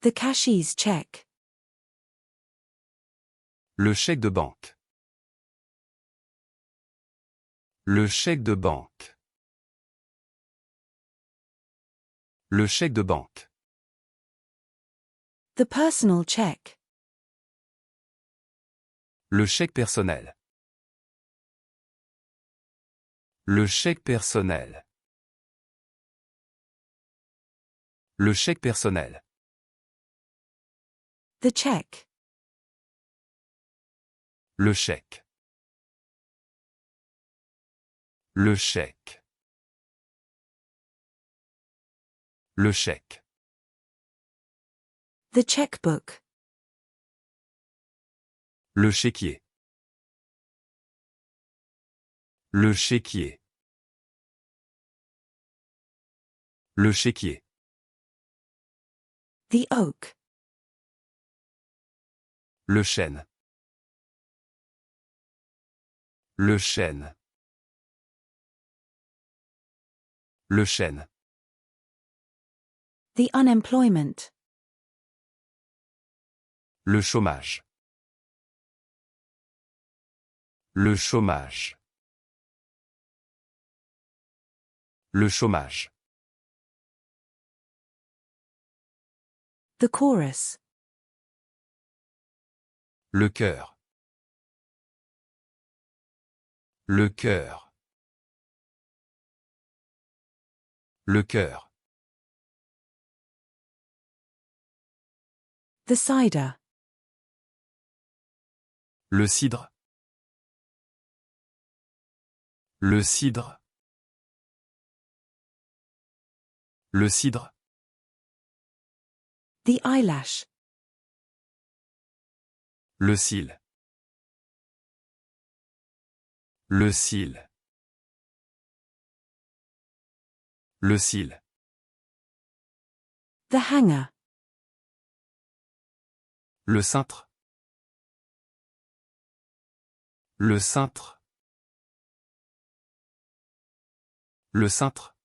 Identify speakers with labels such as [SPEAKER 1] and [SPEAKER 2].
[SPEAKER 1] The cashier's check.
[SPEAKER 2] Le chèque de banque. Le chèque de banque. Le chèque de banque.
[SPEAKER 1] The personal check.
[SPEAKER 2] Le chèque personnel. Le chèque personnel. Le chèque personnel.
[SPEAKER 1] The check.
[SPEAKER 2] Le chèque. Le chèque. Le chèque.
[SPEAKER 1] The checkbook.
[SPEAKER 2] Le chéquier. Le chéquier. Le chéquier.
[SPEAKER 1] The oak.
[SPEAKER 2] Le chêne. Le chêne. Le chêne.
[SPEAKER 1] The unemployment.
[SPEAKER 2] Le chômage. Le chômage. Le chômage.
[SPEAKER 1] The chorus.
[SPEAKER 2] Le cœur. Le cœur. Le cœur.
[SPEAKER 1] The cider.
[SPEAKER 2] Le cidre. Le cidre. Le cidre.
[SPEAKER 1] The eyelash.
[SPEAKER 2] Le cil. Le cil. Le cil.
[SPEAKER 1] The hanger.
[SPEAKER 2] Le cintre. Le cintre. Le cintre.